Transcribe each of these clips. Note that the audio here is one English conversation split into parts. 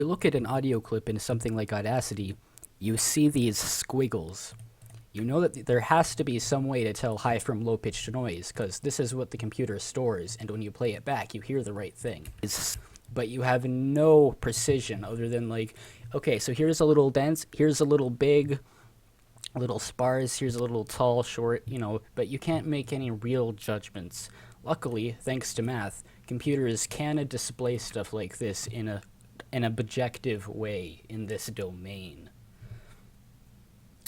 you look at an audio clip in something like Audacity, you see these squiggles. You know that there has to be some way to tell high from low-pitched noise, because this is what the computer stores, and when you play it back, you hear the right thing. But you have no precision other than like, okay, so here's a little dense, here's a little big, a little sparse, here's a little tall, short, but you can't make any real judgments. Luckily, thanks to math, computers can display stuff like this in an objective way in this domain.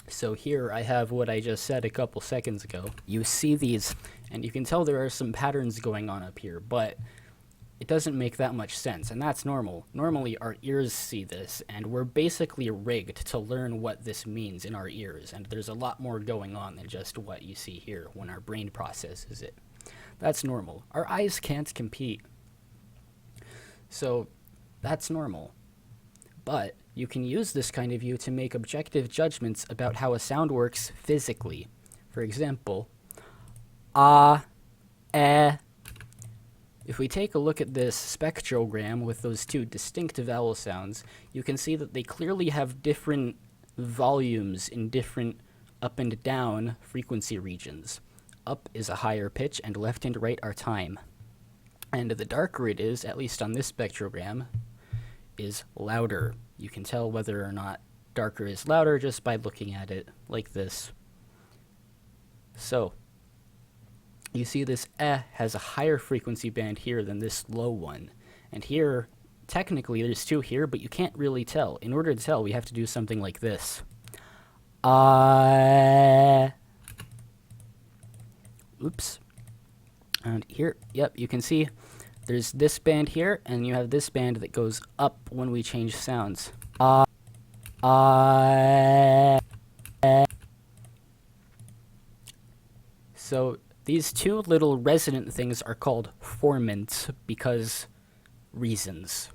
So here I have what I just said a couple seconds ago. You see these, and you can tell there are some patterns going on up here, but it doesn't make that much sense, and that's normal. Normally our ears see this, and we're basically rigged to learn what this means in our ears, and there's a lot more going on than just what you see here when our brain processes it. That's normal. Our eyes can't compete. So that's normal. But you can use this kind of view to make objective judgments about how a sound works physically. For example, ah, eh. If we take a look at this spectrogram with those two distinct vowel sounds, you can see that they clearly have different volumes in different up and down frequency regions. Up is a higher pitch, and left and right are time. And the darker it is, at least on this spectrogram, is louder. You can tell whether or not darker is louder just by looking at it like this. So, you see this has a higher frequency band here than this low one. And here, technically there's two here, but you can't really tell. In order to tell, we have to do something like this. Oops. And here, yep, you can see there's this band here, and you have this band that goes up when we change sounds. So these two little resonant things are called formants because reasons.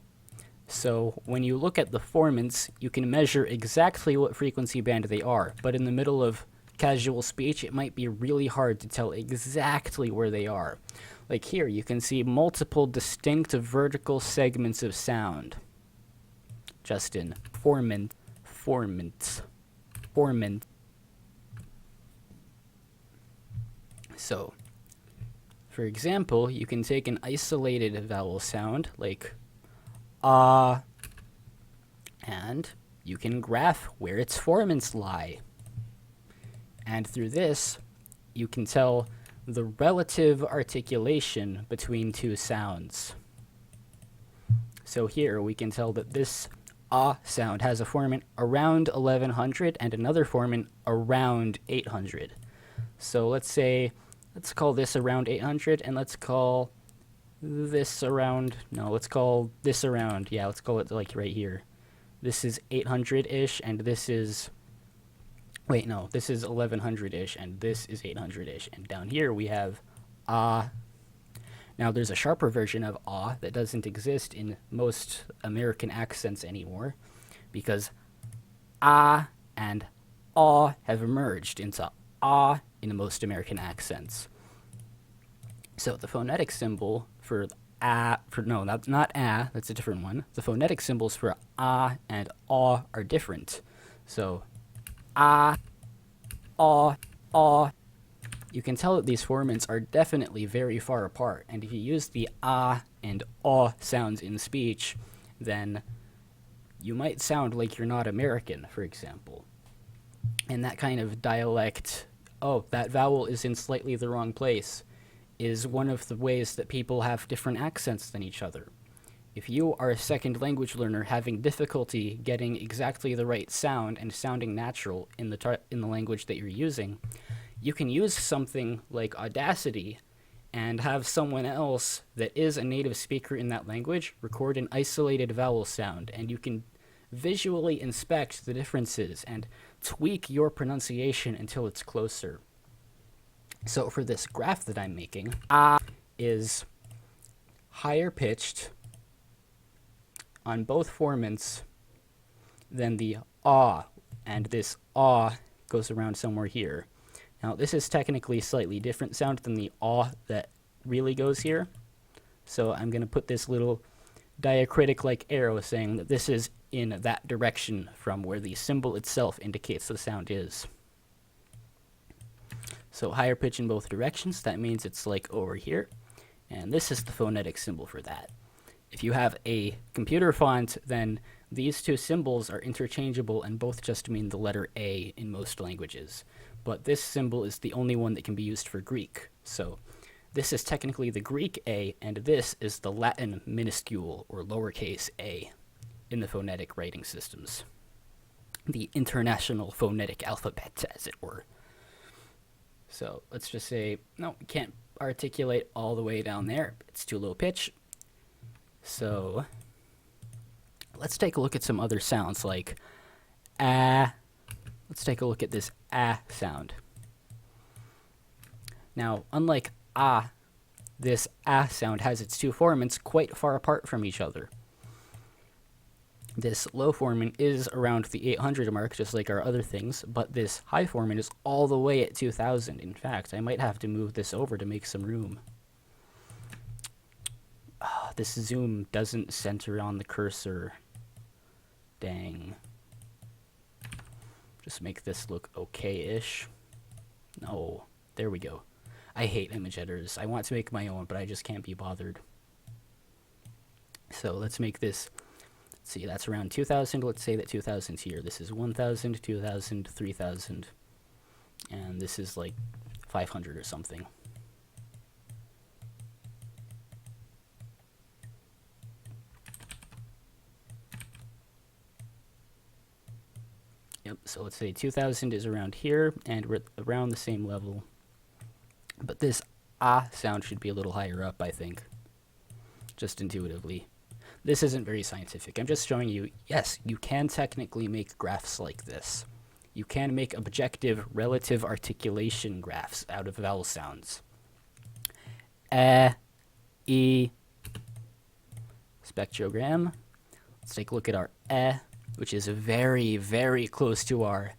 So when you look at the formants, you can measure exactly what frequency band they are, but in the middle of casual speech, it might be really hard to tell exactly where they are. Like here, you can see multiple distinct vertical segments of sound. Justin, formant. So, for example, you can take an isolated vowel sound, like ah, and you can graph where its formants lie. And through this, you can tell the relative articulation between two sounds. So here we can tell that this ah sound has a formant around 1100 and another formant around 800. So let's call this around 800, and let's call this around, let's call this around, let's call it like right here. This is 800-ish, and this is, this is 1100-ish, and this is 800-ish, and down here we have ah. Now there's a sharper version of ah that doesn't exist in most American accents anymore, because ah and aw have merged into ah in most American accents. So the phonetic symbol for that's not ah, that's a different one. The phonetic symbols for ah and aw are different. So ah, aw, aw. You can tell that these formants are definitely very far apart, and if you use the ah and aw sounds in speech, then you might sound like you're not American, for example. And that kind of dialect, oh, that vowel is in slightly the wrong place, is one of the ways that people have different accents than each other. If you are a second language learner having difficulty getting exactly the right sound and sounding natural in the language that you're using, you can use something like Audacity and have someone else that is a native speaker in that language record an isolated vowel sound, and you can visually inspect the differences and tweak your pronunciation until it's closer. So for this graph that I'm making, ah is higher pitched on both formants than the ah, and this ah goes around somewhere here. Now this is technically slightly different sound than the ah that really goes here. So I'm going to put this little diacritic-like arrow saying that this is in that direction from where the symbol itself indicates the sound is. So higher pitch in both directions, that means it's like over here. And this is the phonetic symbol for that. If you have a computer font, then these two symbols are interchangeable and both just mean the letter A in most languages. But this symbol is the only one that can be used for Greek. So this is technically the Greek A, and this is the Latin minuscule or lowercase a in the phonetic writing systems. The international phonetic alphabet, as it were. So let's just say, no, we can't articulate all the way down there. It's too low pitch. So let's take a look at some other sounds like ah. Let's take a look at this ah sound. Now, unlike ah, this ah sound has its two formants quite far apart from each other. This low formant is around the 800 mark, just like our other things, but this high formant is all the way at 2000. In fact, I might have to move this over to make some room. This zoom doesn't center on the cursor. Dang. Just make this look okay-ish. No, there we go. I hate image editors. I want to make my own, but I just can't be bothered. So let's make this. See, that's around 2000. Let's say that 2000's here. This is 1000, 2000, 3000. And this is like 500 or something. Yep, so let's say 2000 is around here, and we're around the same level. But this ah sound should be a little higher up, I think. Just intuitively. This isn't very scientific. I'm just showing you, yes, you can technically make graphs like this. You can make objective relative articulation graphs out of vowel sounds. E, spectrogram. Let's take a look at our which is very, very close to our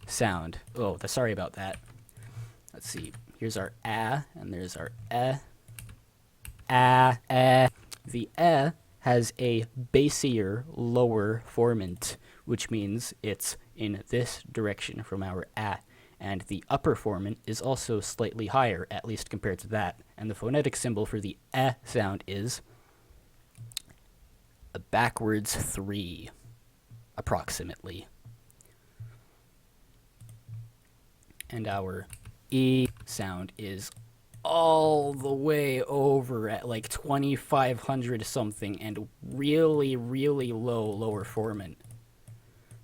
sound. Oh, sorry about that. Let's see. Here's our and there's our The has a bassier, lower formant, which means it's in this direction from our and the upper formant is also slightly higher, at least compared to that. And the phonetic symbol for the sound is a backwards 3, approximately. And our E sound is all the way over at like 2500 something and really, really lower formant.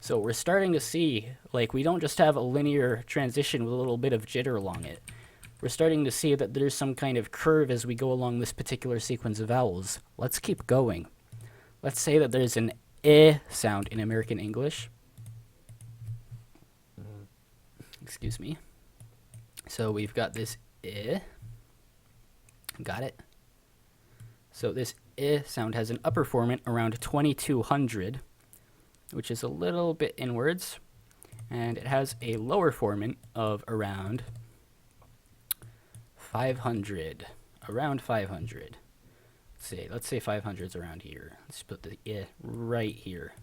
So we're starting to see, like, we don't just have a linear transition with a little bit of jitter along it. We're starting to see that there's some kind of curve as we go along this particular sequence of vowels. Let's keep going. Let's say that there's an sound in American English. Excuse me. So we've got this Got it? So this sound has an upper formant around 2200, which is a little bit inwards, and it has a lower formant of around 500. Around 500. Let's say 500 is around here. Let's put the right here.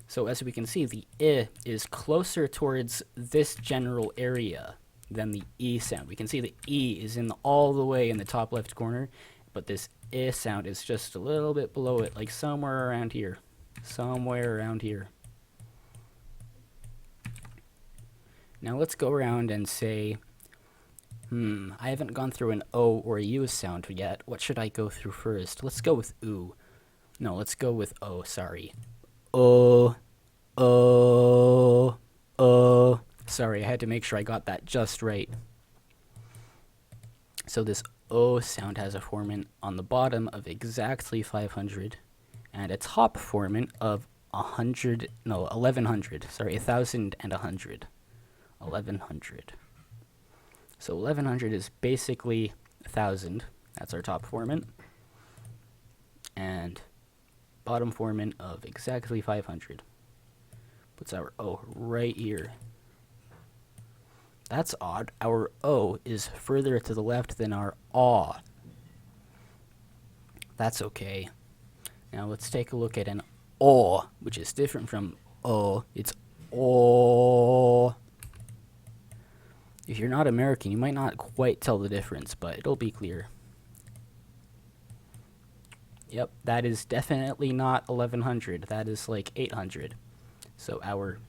So as we can see, the is closer towards this general area than the E sound. We can see the E is all the way in the top left corner, but this sound is just a little bit below it, like somewhere around here. Somewhere around here. Now let's go around and say, I haven't gone through an O or a U sound yet. What should I go through first? Let's go with oo. No, let's go with O, sorry. O. Sorry, I had to make sure I got that just right. So this O sound has a formant on the bottom of exactly 500 and a top formant of 1100. Sorry, 1100. 1100. So 1100 is basically 1000. That's our top formant. And bottom formant of exactly 500. Puts our O right here. That's odd. Our O is further to the left than our aw. That's okay. Now let's take a look at an O, which is different from O. It's O. If you're not American, you might not quite tell the difference, but it'll be clear. Yep, that is definitely not 1100. That is like 800. So our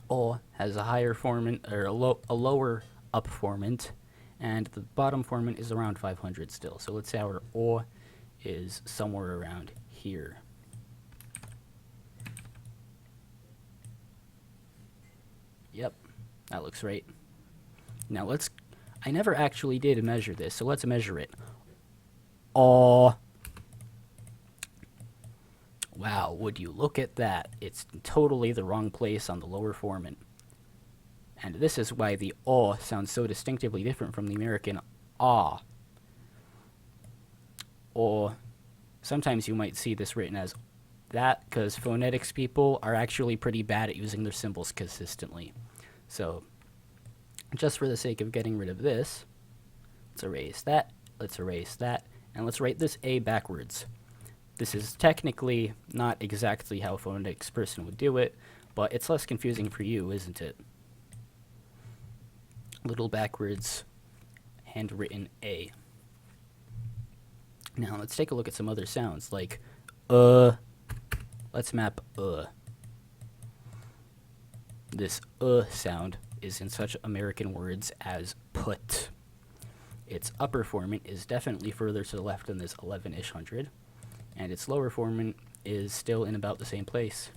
O has a higher formant, or a lower up formant, and the bottom formant is around 500 still. So let's say our O is somewhere around here. Yep, that looks right. Now I never actually did measure this, so let's measure it. O. Wow, would you look at that? It's totally the wrong place on the lower formant. And this is why the O sounds so distinctively different from the American ah. Or sometimes you might see this written as that, because phonetics people are actually pretty bad at using their symbols consistently. So, just for the sake of getting rid of this, let's erase that, and let's write this A backwards. This is technically not exactly how a phonetics person would do it, but it's less confusing for you, isn't it? Little backwards, handwritten A. Now let's take a look at some other sounds, like Let's map This sound is in such American words as put. Its upper formant is definitely further to the left than this 11-ish hundred, and its lower formant is still in about the same place.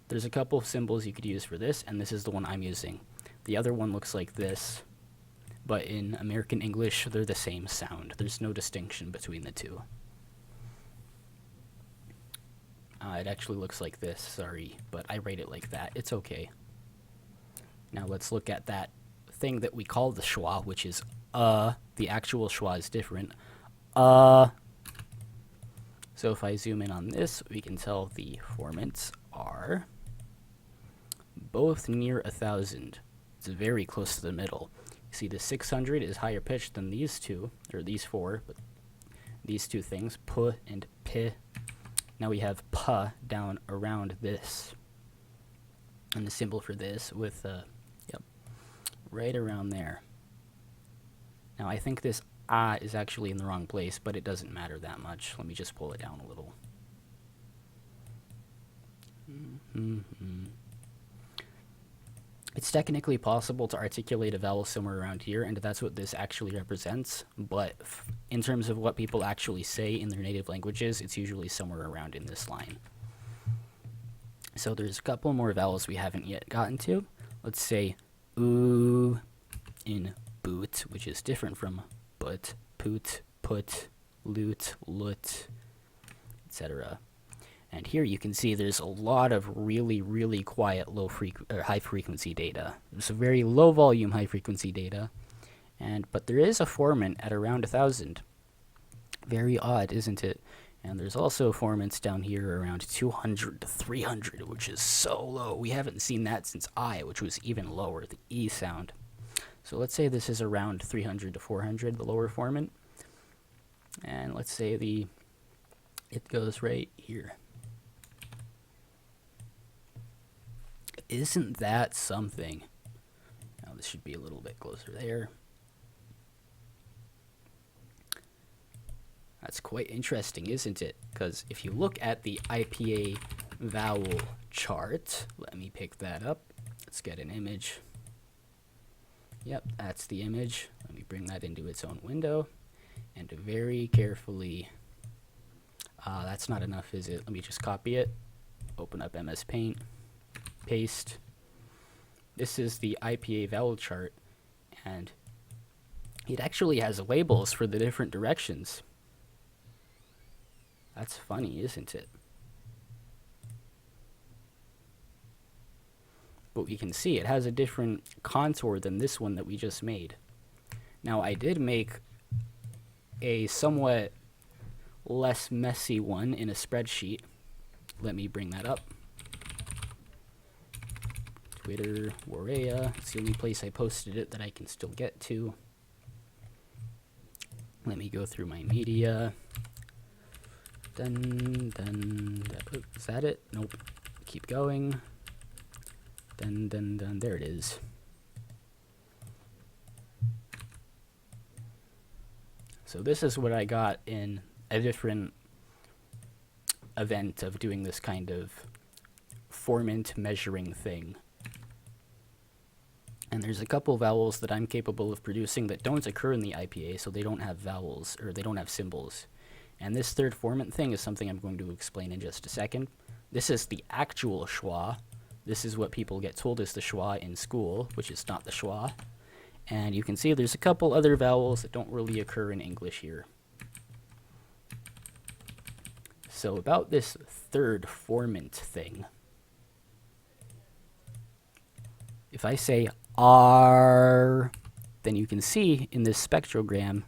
There's a couple of symbols you could use for this, and this is the one I'm using. The other one looks like this, but in American English, they're the same sound. There's no distinction between the two. It actually looks like this, sorry, but I write it like that. It's okay. Now let's look at that thing that we call the schwa, which is the actual schwa is different. So if I zoom in on this, we can tell the formants are both near 1,000. It's very close to the middle. You see the 600 is higher pitched than these two, or these four, but these two things, p and p. Now we have p down around this. And the symbol for this with, right around there. Now I think this ah is actually in the wrong place, but it doesn't matter that much. Let me just pull it down a little. It's technically possible to articulate a vowel somewhere around here, and that's what this actually represents, but in terms of what people actually say in their native languages, it's usually somewhere around in this line. So there's a couple more vowels we haven't yet gotten to. Let's say oo in boot, which is different from but, poot, put, loot, lut, etc. And here you can see there's a lot of really, really quiet high frequency data. There's a very low volume high frequency data, but there is a formant at around 1,000. Very odd, isn't it? And there's also formants down here around 200 to 300, which is so low. We haven't seen that since I, which was even lower, the E sound. So let's say this is around 300 to 400, the lower formant. And let's say it goes right here. Isn't that something? Now this should be a little bit closer there. That's quite interesting, isn't it? Because if you look at the Ipa Vowel Chart, let me pick that up. Let's get an image. Yep, that's the image. Let me bring that into its own window. And very carefully, that's not enough, is it? Let me just copy it. Open up MS Paint. Paste. This is the Ipa Vowel Chart, and it actually has labels for the different directions. That's funny, isn't it? But we can see it has a different contour than this one that we just made. Now I did make a somewhat less messy one in a spreadsheet. Let me bring that up. Twitter, Wareya, it's the only place I posted it that I can still get to. Let me go through my media. Dun, dun, dun. Is that it? Nope. Keep going. Dun, dun, dun. There it is. So this is what I got in a different event of doing this kind of formant measuring thing. And there's a couple vowels that I'm capable of producing that don't occur in the IPA, so they don't have vowels, or they don't have symbols. And this third formant thing is something I'm going to explain in just a second. This is the actual Schwa. This is what people get told is the Schwa in school, which is not the Schwa. And you can see there's a couple other vowels that don't really occur in English here. So about this third formant thing, if I say R, then you can see in this spectrogram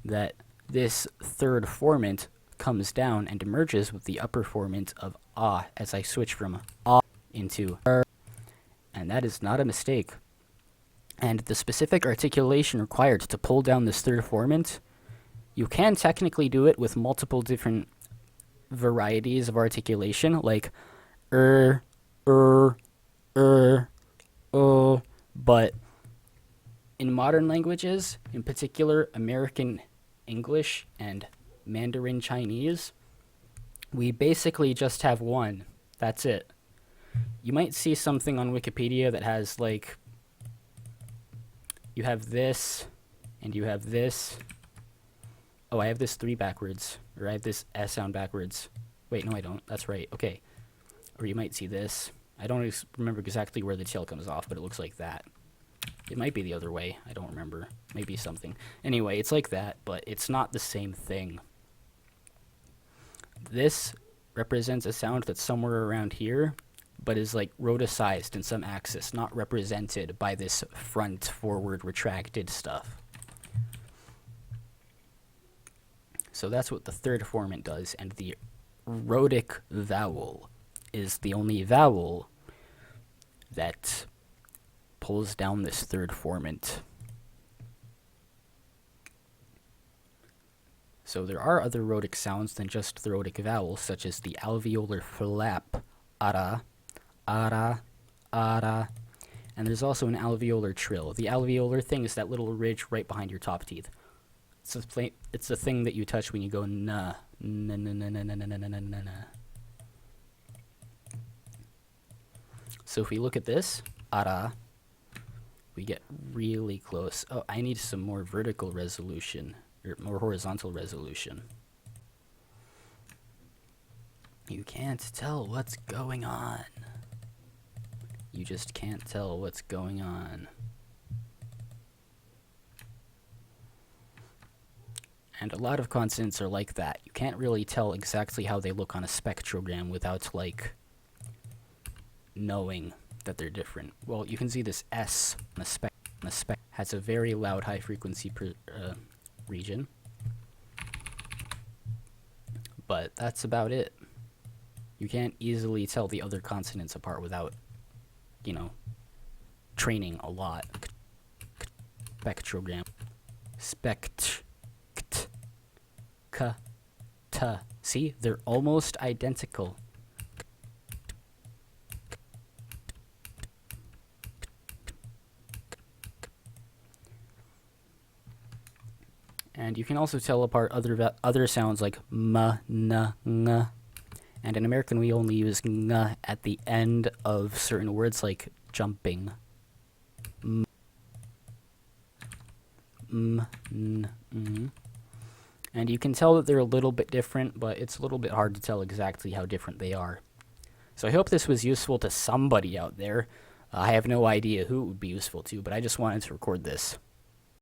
that this third formant comes down and emerges with the upper formant of ah as I switch from ah into R, and that is not a mistake. And the specific articulation required to pull down this third formant, you can technically do it with multiple different varieties of articulation, like but in modern languages, in particular American English and Mandarin Chinese, we basically just have one. That's it. You might see something on Wikipedia that has, like, you have this, and you have this. Oh, I have this 3 backwards, or I have this S sound backwards. Wait, no I don't. That's right. Okay. Or you might see this. I don't remember exactly where the tail comes off, but it looks like that. It might be the other way. I don't remember. Maybe something. Anyway, it's like that, but it's not the same thing. This represents a sound that's somewhere around here, but is like rhoticized in some axis, not represented by this front forward retracted stuff. So that's what the third formant does, and the rhotic vowel is the only vowel that pulls down this third formant. So there are other rhotic sounds than just the rhotic vowels, such as the alveolar flap, ara, ara, ara, and there's also an alveolar trill. The alveolar thing is that little ridge right behind your top teeth. It's the thing that you touch when you go na, na, na, na, na, na, na, na, na, na. So if we look at this, ara, we get really close. Oh, I need some more vertical resolution, or more horizontal resolution. You can't tell what's going on. You just can't tell what's going on. And a lot of consonants are like that. You can't really tell exactly how they look on a spectrogram without, like, knowing that they're different. Well, you can see this S on the spec has a very loud high frequency region. But that's about it. You can't easily tell the other consonants apart without, you know, training a lot. Spectrogram. Spect. K. T. See? They're almost identical. And you can also tell apart other sounds like m, n, ng. And in American, we only use ng at the end of certain words like jumping. M, n, ng. And you can tell that they're a little bit different, but it's a little bit hard to tell exactly how different they are. So I hope this was useful to somebody out there. I have no idea who it would be useful to, but I just wanted to record this.